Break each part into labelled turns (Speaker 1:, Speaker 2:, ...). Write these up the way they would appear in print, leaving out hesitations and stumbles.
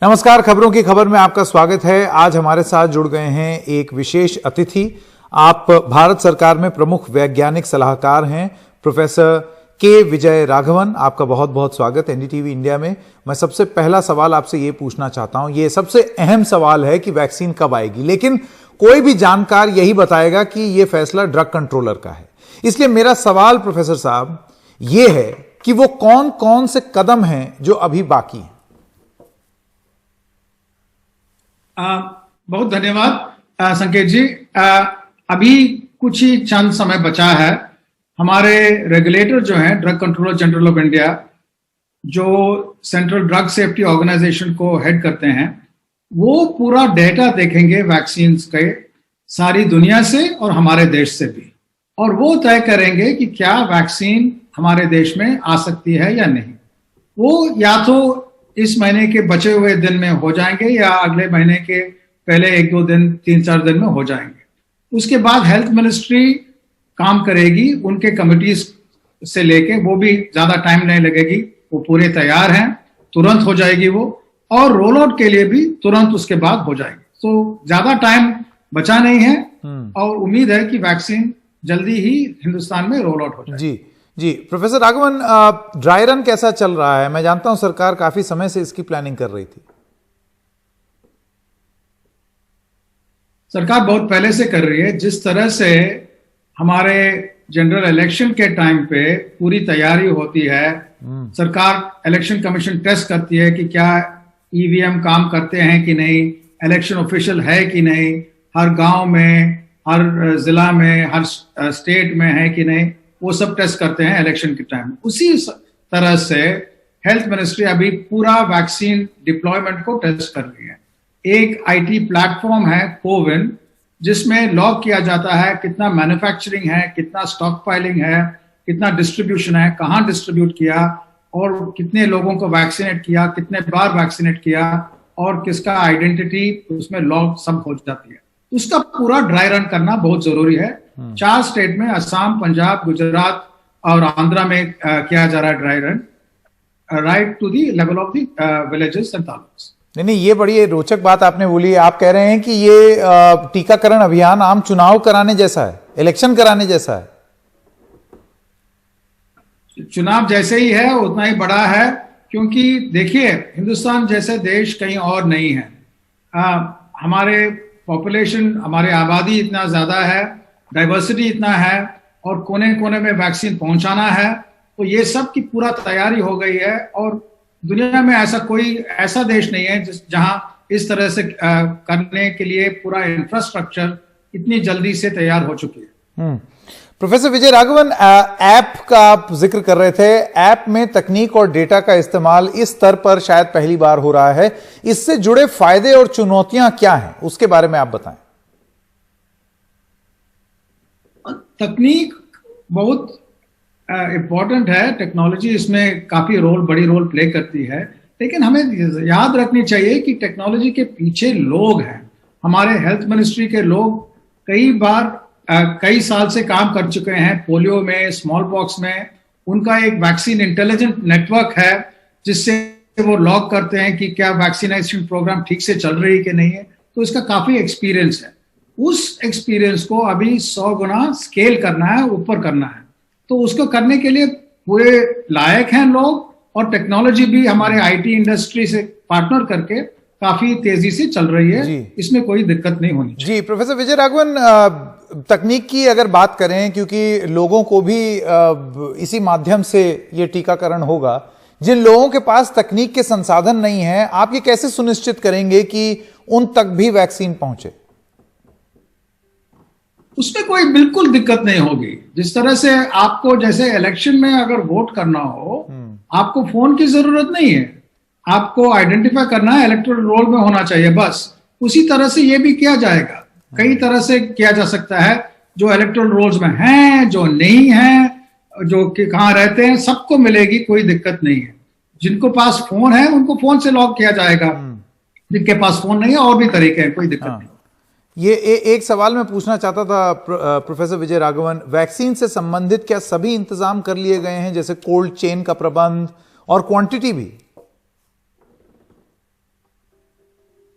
Speaker 1: नमस्कार, खबरों की खबर में आपका स्वागत है। आज हमारे साथ जुड़ गए हैं एक विशेष अतिथि। आप भारत सरकार में प्रमुख वैज्ञानिक सलाहकार हैं, प्रोफेसर के विजय राघवन। आपका बहुत बहुत स्वागत एनडीटीवी इंडिया में। मैं सबसे पहला सवाल आपसे ये पूछना चाहता हूं, ये सबसे अहम सवाल है कि वैक्सीन कब आएगी, लेकिन कोई भी जानकार यही बताएगा कि यह फैसला ड्रग कंट्रोलर का है। इसलिए मेरा सवाल प्रोफेसर साहब ये है कि वो कौन कौन से कदम हैं जो अभी बाकी हैं।
Speaker 2: बहुत धन्यवाद संकेत जी। अभी कुछ ही चंद समय बचा है। हमारे रेगुलेटर जो हैं, drug controller general of India, जो सेंट्रल ड्रग सेफ्टी ऑर्गेनाइजेशन को हेड करते हैं, वो पूरा डेटा देखेंगे वैक्सीन के, सारी दुनिया से और हमारे देश से भी, और वो तय करेंगे कि क्या वैक्सीन हमारे देश में आ सकती है या नहीं। वो या तो इस महीने के बचे हुए दिन में हो जाएंगे या अगले महीने के पहले 1-2 दिन, 3-4 दिन में हो जाएंगे। उसके बाद हेल्थ मिनिस्ट्री काम करेगी, उनके कमिटीज से लेके, वो भी ज्यादा टाइम नहीं लगेगी, वो पूरे तैयार हैं, तुरंत हो जाएगी वो, और रोल आउट के लिए भी तुरंत उसके बाद हो जाएगी। तो ज्यादा टाइम बचा नहीं है और उम्मीद है कि वैक्सीन जल्दी ही हिंदुस्तान में रोल आउट हो जाएगी।
Speaker 1: जी, प्रोफेसर राघवन, ड्राई रन कैसा चल रहा है? मैं जानता हूं सरकार काफी समय से इसकी प्लानिंग कर रही थी।
Speaker 2: सरकार बहुत पहले से कर रही है। जिस तरह से हमारे जनरल इलेक्शन के टाइम पे पूरी तैयारी होती है, सरकार इलेक्शन कमीशन टेस्ट करती है कि क्या ईवीएम काम करते हैं कि नहीं, इलेक्शन ऑफिशियल है कि नहीं, हर गांव में, हर जिला में, हर स्टेट में है कि नहीं, वो सब टेस्ट करते हैं इलेक्शन के टाइम। उसी तरह से हेल्थ मिनिस्ट्री अभी पूरा वैक्सीन डिप्लॉयमेंट को टेस्ट कर रही है। एक आईटी प्लेटफॉर्म है कोविन, जिसमें लॉग किया जाता है कितना मैन्युफैक्चरिंग है, कितना स्टॉक फाइलिंग है, कितना डिस्ट्रीब्यूशन है, कहाँ डिस्ट्रीब्यूट किया, और कितने लोगों को वैक्सीनेट किया, कितने बार वैक्सीनेट किया, और किसका आइडेंटिटी उसमें लॉग सब हो जाती है। उसका पूरा ड्राई रन करना बहुत जरूरी है। 4 स्टेट में, असम, पंजाब, गुजरात और आंध्रा में किया जा रहा है dry run, right to the level of the villages and taluks.
Speaker 1: नहीं, ये बड़ी रोचक बात आपने बोली। आप कह रहे हैं कि ये टीकाकरण अभियान आम चुनाव कराने जैसा है, इलेक्शन कराने जैसा है।
Speaker 2: चुनाव जैसे ही है, उतना ही बड़ा है, क्योंकि देखिए हिंदुस्तान जैसे देश कहीं और नहीं है। हमारे पॉपुलेशन, हमारे आबादी इतना ज्यादा है, डाइवर्सिटी इतना है, और कोने कोने में वैक्सीन पहुंचाना है, तो ये सब की पूरा तैयारी हो गई है। और दुनिया में ऐसा देश नहीं है जहां इस तरह से करने के लिए पूरा इंफ्रास्ट्रक्चर इतनी जल्दी से तैयार हो चुकी है।
Speaker 1: प्रोफेसर विजय राघवन, ऐप का आप जिक्र कर रहे थे। ऐप में तकनीक और डेटा का इस्तेमाल इस स्तर पर शायद पहली बार हो रहा है। इससे जुड़े फायदे और चुनौतियां क्या हैं, उसके बारे में आप बताएं।
Speaker 2: तकनीक बहुत इंपॉर्टेंट है, टेक्नोलॉजी इसमें काफी बड़ी रोल प्ले करती है, लेकिन हमें याद रखनी चाहिए कि टेक्नोलॉजी के पीछे लोग हैं। हमारे हेल्थ मिनिस्ट्री के लोग कई साल से काम कर चुके हैं पोलियो में, स्मॉल पॉक्स में। उनका एक वैक्सीन इंटेलिजेंट नेटवर्क है, जिससे वो लॉग करते हैं कि क्या वैक्सीनेशन प्रोग्राम ठीक से चल रही है कि नहीं है। तो इसका काफी एक्सपीरियंस है। उस एक्सपीरियंस को अभी 100 गुना स्केल करना है, ऊपर करना है। तो उसको करने के लिए पूरे लायक हैं लोग, और टेक्नोलॉजी भी हमारे आईटी इंडस्ट्री से पार्टनर करके काफी तेजी से चल रही है। इसमें कोई दिक्कत नहीं होनी चाहिए।
Speaker 1: जी, प्रोफेसर विजय राघवन, तकनीक की अगर बात करें, क्योंकि लोगों को भी इसी माध्यम से ये टीकाकरण होगा, जिन लोगों के पास तकनीक के संसाधन नहीं है, आप ये कैसे सुनिश्चित करेंगे कि उन तक भी वैक्सीन पहुंचे?
Speaker 2: उसमें कोई बिल्कुल दिक्कत नहीं होगी। जिस तरह से आपको, जैसे इलेक्शन में अगर वोट करना हो, आपको फोन की जरूरत नहीं है, आपको आइडेंटिफाई करना है, इलेक्टोरल रोल में होना चाहिए, बस। उसी तरह से ये भी किया जाएगा। कई तरह से किया जा सकता है, जो इलेक्टोरल रोल्स में हैं, जो नहीं हैं, जो कि कहाँ रहते हैं, सबको मिलेगी, कोई दिक्कत नहीं है। जिनको पास फोन है उनको फोन से लॉग किया जाएगा, जिनके पास फोन नहीं है और भी तरीके हैं, कोई दिक्कत नहीं।
Speaker 1: ये एक सवाल मैं पूछना चाहता था प्रोफेसर विजय राघवन, वैक्सीन से संबंधित क्या सभी इंतजाम कर लिए गए हैं, जैसे कोल्ड चेन का प्रबंध और क्वांटिटी भी?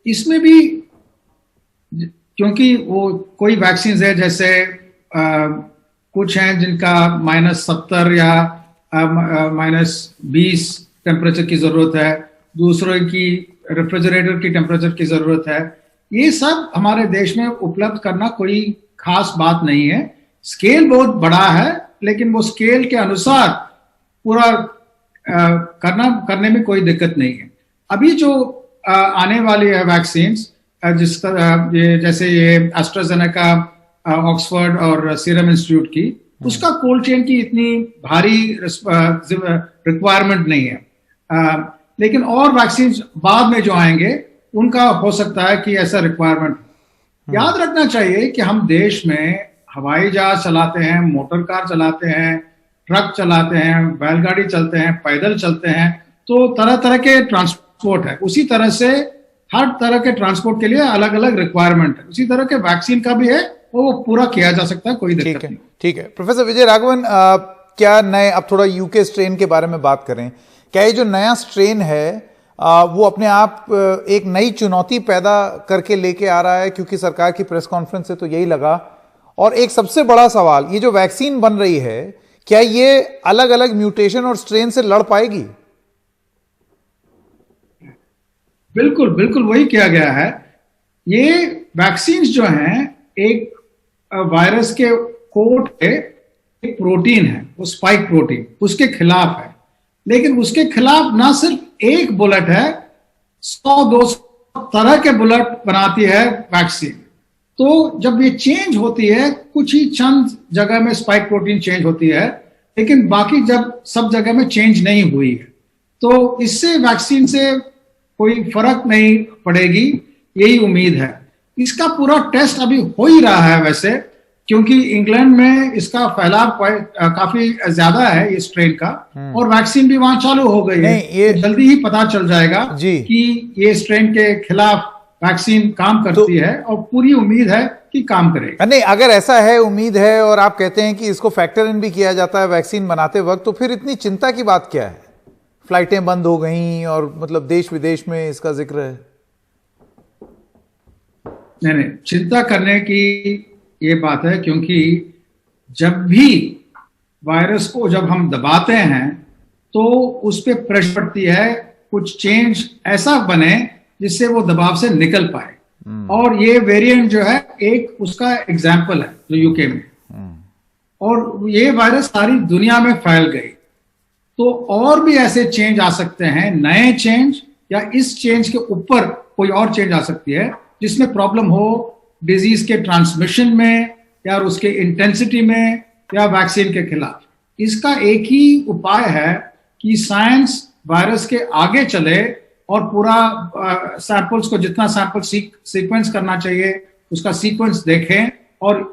Speaker 2: इसमें भी क्योंकि वो कोई वैक्सीन है जैसे कुछ हैं जिनका -70 या -20 टेम्परेचर की जरूरत है, दूसरों की रेफ्रिजरेटर की टेम्परेचर की जरूरत है। ये सब हमारे देश में उपलब्ध करना कोई खास बात नहीं है। स्केल बहुत बड़ा है, लेकिन वो स्केल के अनुसार पूरा करने में कोई दिक्कत नहीं है। अभी जो आने वाली है वैक्सीन, जैसे ये एस्ट्राजेनेका, ऑक्सफोर्ड और सीरम इंस्टीट्यूट की, उसका कोल्ड चेन की इतनी भारी रिक्वायरमेंट नहीं है। लेकिन और वैक्सीन बाद में जो आएंगे उनका हो सकता है कि ऐसा रिक्वायरमेंट। याद रखना चाहिए कि हम देश में हवाई जहाज चलाते हैं, मोटर कार चलाते हैं, ट्रक चलाते हैं, बैलगाड़ी चलते हैं, पैदल चलते हैं, तो तरह तरह के ट्रांसपोर्ट है। उसी तरह से हर तरह के ट्रांसपोर्ट के लिए अलग अलग रिक्वायरमेंट है। उसी तरह के वैक्सीन का भी है, वो पूरा किया जा सकता है, कोई दिक्कत नहीं।
Speaker 1: ठीक है प्रोफेसर विजय राघवन, क्या नए, अब थोड़ा यूके स्ट्रेन के बारे में बात करें, क्या ये जो नया स्ट्रेन है वो अपने आप एक नई चुनौती पैदा करके लेके आ रहा है? क्योंकि सरकार की प्रेस कॉन्फ्रेंस से तो यही लगा। और एक सबसे बड़ा सवाल, ये जो वैक्सीन बन रही है, क्या ये अलग अलग म्यूटेशन और स्ट्रेन से लड़ पाएगी?
Speaker 2: बिल्कुल बिल्कुल वही किया गया है। ये वैक्सीन जो हैं एक वायरस के कोट पे एक प्रोटीन है, वो स्पाइक प्रोटीन, उसके खिलाफ है। लेकिन उसके खिलाफ ना सिर्फ एक बुलेट है, 100-200 तरह के बुलेट बनाती है वैक्सीन। तो जब ये चेंज होती है, कुछ ही चंद जगह में स्पाइक प्रोटीन चेंज होती है, लेकिन बाकी जब सब जगह में चेंज नहीं हुई है, तो इससे वैक्सीन से कोई फर्क नहीं पड़ेगी, यही उम्मीद है। इसका पूरा टेस्ट अभी हो ही रहा है वैसे, क्योंकि इंग्लैंड में इसका फैलाव काफी ज्यादा है इस स्ट्रेन का, और वैक्सीन भी वहां चालू हो गई है। ये जल्दी ही पता चल जाएगा कि ये स्ट्रेन के खिलाफ वैक्सीन काम करती है, और पूरी उम्मीद है कि काम करेगा।
Speaker 1: नहीं, अगर ऐसा है, उम्मीद है, और आप कहते हैं कि इसको फैक्टर इन भी किया जाता है वैक्सीन बनाते वक्त, तो फिर इतनी चिंता की बात क्या है? फ्लाइटें बंद हो गई और मतलब देश विदेश में इसका जिक्र है।
Speaker 2: नहीं, चिंता करने की ये बात है, क्योंकि जब भी वायरस को जब हम दबाते हैं तो उस पर प्रेशर पड़ती है, कुछ चेंज ऐसा बने जिससे वो दबाव से निकल पाए। और ये वेरिएंट जो है एक उसका एग्जाम्पल है जो यूके में, और ये वायरस सारी दुनिया में फैल गई। तो और भी ऐसे चेंज आ सकते हैं, नए चेंज, या इस चेंज के ऊपर कोई और चेंज आ सकती है जिसमें प्रॉब्लम हो डिजीज के ट्रांसमिशन में, या उसके इंटेंसिटी में, या वैक्सीन के खिलाफ। इसका एक ही उपाय है कि साइंस वायरस के आगे चले और पूरा सैंपल्स को, जितना सैंपल सीक्वेंस करना चाहिए उसका सीक्वेंस देखें और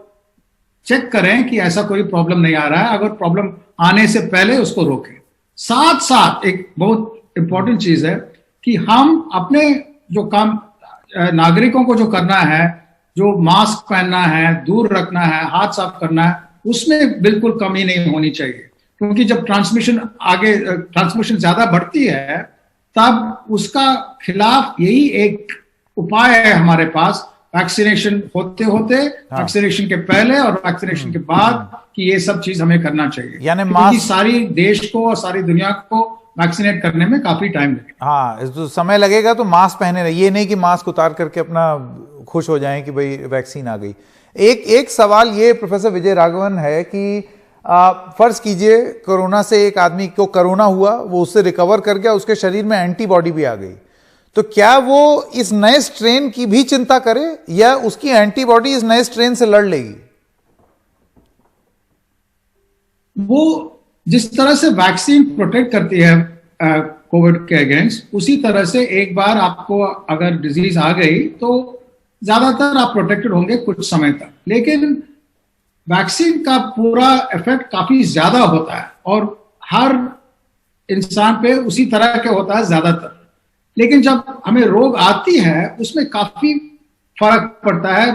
Speaker 2: चेक करें कि ऐसा कोई प्रॉब्लम नहीं आ रहा है। अगर प्रॉब्लम आने से पहले उसको रोकें। साथ साथ एक बहुत इंपॉर्टेंट चीज है कि हम अपने जो काम नागरिकों को जो करना है, जो मास्क पहनना है, दूर रखना है, हाथ साफ करना है, उसमें बिल्कुल कमी नहीं होनी चाहिए। क्योंकि जब ट्रांसमिशन ज्यादा बढ़ती है, तब उसका खिलाफ यही एक उपाय है हमारे पास, वैक्सीनेशन होते होते, वैक्सीनेशन के पहले और वैक्सीनेशन के बाद, कि ये सब चीज हमें करना चाहिए। यानी सारी देश को और सारी दुनिया को वैक्सीनेट करने में काफी टाइम लगेगा।
Speaker 1: हाँ, तो समय लगेगा, तो मास्क पहने रहिए, ये नहीं कि मास्क उतार करके अपना खुश हो जाएं कि भाई वैक्सीन आ गई। एक सवाल ये प्रोफेसर विजय राघवन है कि फर्ज कीजिए कोरोना से एक आदमी को कोरोना हुआ, वो उससे रिकवर कर गया, उसके शरीर में एंटीबॉडी भी आ गई, तो क्या वो इस नए स्ट्रेन की भी चिंता करे, या उसकी एंटीबॉडी इस नए स्ट्रेन से लड़ लेगी?
Speaker 2: वो जिस तरह से वैक्सीन प्रोटेक्ट करती है कोविड के अगेंस्ट, उसी तरह से एक बार आपको अगर डिजीज आ गई तो ज्यादातर आप प्रोटेक्टेड होंगे कुछ समय तक। लेकिन वैक्सीन का पूरा इफेक्ट काफी ज्यादा होता है, और हर इंसान पे उसी तरह के होता है ज्यादातर। लेकिन जब हमें रोग आती है, उसमें काफी फर्क पड़ता है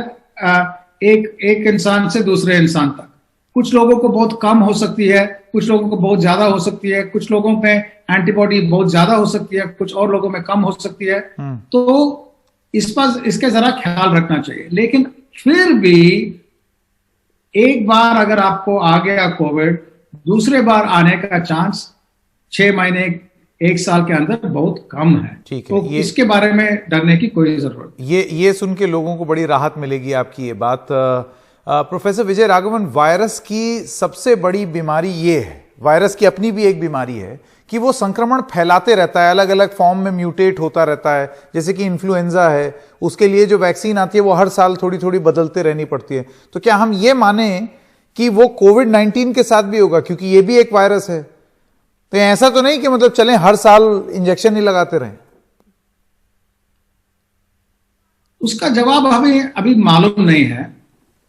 Speaker 2: एक इंसान से दूसरे इंसान तक। कुछ लोगों को बहुत कम हो सकती है, कुछ लोगों को बहुत ज्यादा हो सकती है, कुछ लोगों में एंटीबॉडी बहुत ज्यादा हो सकती है, कुछ और लोगों में कम हो सकती है। तो इसके जरा ख्याल रखना चाहिए। लेकिन फिर भी एक बार अगर आपको आ गया कोविड, दूसरे बार आने का चांस 6 महीने 1 साल के अंदर बहुत कम है।
Speaker 1: ठीक है,
Speaker 2: तो इसके बारे में डरने की कोई जरूरत नहीं।
Speaker 1: ये सुन के लोगों को बड़ी राहत मिलेगी आपकी ये बात। प्रोफेसर विजय राघवन, वायरस की सबसे बड़ी बीमारी ये है, वायरस की अपनी भी एक बीमारी है कि वो संक्रमण फैलाते रहता है, अलग अलग फॉर्म में म्यूटेट होता रहता है। जैसे कि इन्फ्लुएंजा है, उसके लिए जो वैक्सीन आती है वो हर साल थोड़ी थोड़ी बदलते रहनी पड़ती है। तो क्या हम ये माने कि वो कोविड-19 के साथ भी होगा, क्योंकि ये भी एक वायरस है? तो ऐसा तो नहीं कि मतलब चलें हर साल इंजेक्शन ही लगाते रहें?
Speaker 2: उसका जवाब अभी मालूम नहीं है।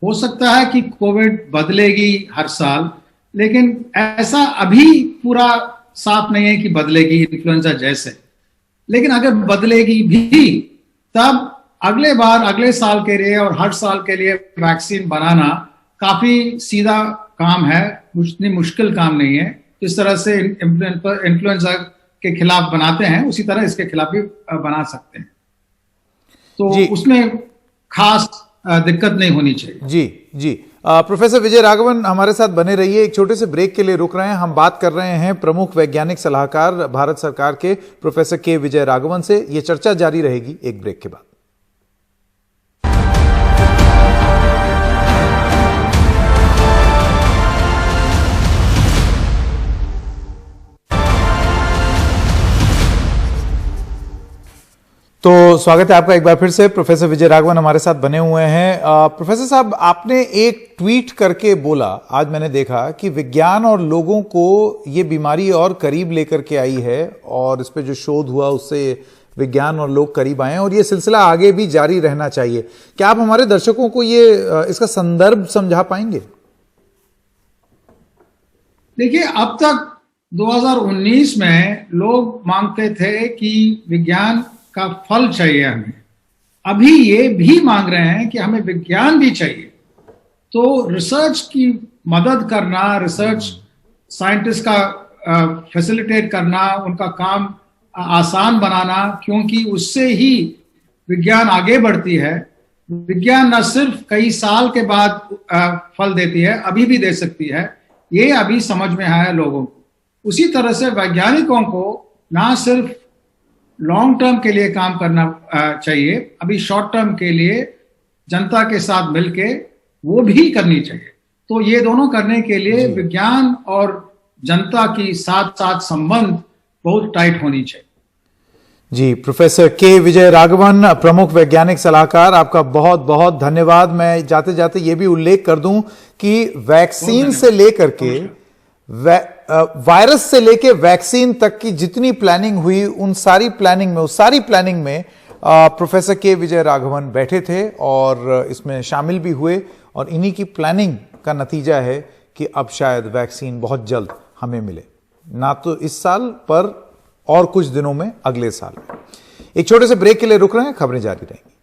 Speaker 2: हो सकता है कि कोविड बदलेगी हर साल, लेकिन ऐसा अभी पूरा साफ नहीं है कि बदलेगी इन्फ्लुएंजा जैसे। लेकिन अगर बदलेगी भी, तब अगले बार अगले साल के लिए और हर साल के लिए वैक्सीन बनाना काफी सीधा काम है, उतनी मुश्किल काम नहीं है। जिस तरह से इन्फ्लुएंजा के खिलाफ बनाते हैं, उसी तरह इसके खिलाफ भी बना सकते हैं। तो उसमें खास दिक्कत नहीं होनी चाहिए।
Speaker 1: जी प्रोफेसर विजय राघवन हमारे साथ बने रहिए। एक छोटे से ब्रेक के लिए रुक रहे हैं। हम बात कर रहे हैं प्रमुख वैज्ञानिक सलाहकार भारत सरकार के प्रोफेसर के विजय राघवन से। यह चर्चा जारी रहेगी एक ब्रेक के बाद। तो स्वागत है आपका एक बार फिर से। प्रोफेसर विजय राघवन हमारे साथ बने हुए हैं। प्रोफेसर साहब, आपने एक ट्वीट करके बोला, आज मैंने देखा, कि विज्ञान और लोगों को ये बीमारी और करीब लेकर के आई है और इस पे जो शोध हुआ उससे विज्ञान और लोग करीब आए हैं और ये सिलसिला आगे भी जारी रहना चाहिए। क्या आप हमारे दर्शकों को ये इसका संदर्भ समझा पाएंगे?
Speaker 2: देखिए, अब तक 2019 में लोग मांगते थे कि विज्ञान का फल चाहिए हमें। अभी ये भी मांग रहे हैं कि हमें विज्ञान भी चाहिए। तो रिसर्च की मदद करना, रिसर्च साइंटिस्ट का फैसिलिटेट करना, उनका काम आसान बनाना, क्योंकि उससे ही विज्ञान आगे बढ़ती है। विज्ञान न सिर्फ कई साल के बाद फल देती है, अभी भी दे सकती है। ये अभी समझ में आया लोगों को। उसी तरह से वैज्ञानिकों को ना सिर्फ लॉन्ग टर्म के लिए काम करना चाहिए, अभी शॉर्ट टर्म के लिए जनता के साथ मिलके वो भी करनी चाहिए। तो ये दोनों करने के लिए विज्ञान और जनता की साथ साथ संबंध बहुत टाइट होनी चाहिए।
Speaker 1: जी, प्रोफेसर के विजय राघवन, प्रमुख वैज्ञानिक सलाहकार, आपका बहुत बहुत धन्यवाद। मैं जाते जाते ये भी उल्लेख कर दूं कि वैक्सीन से लेकर के वायरस से लेके वैक्सीन तक की जितनी प्लानिंग हुई, उस सारी प्लानिंग में प्रोफेसर के विजय राघवन बैठे थे और इसमें शामिल भी हुए। और इन्हीं की प्लानिंग का नतीजा है कि अब शायद वैक्सीन बहुत जल्द हमें मिले, ना तो इस साल पर और कुछ दिनों में अगले साल में। एक छोटे से ब्रेक के लिए रुक रहे हैं, खबरें जारी रहेंगी।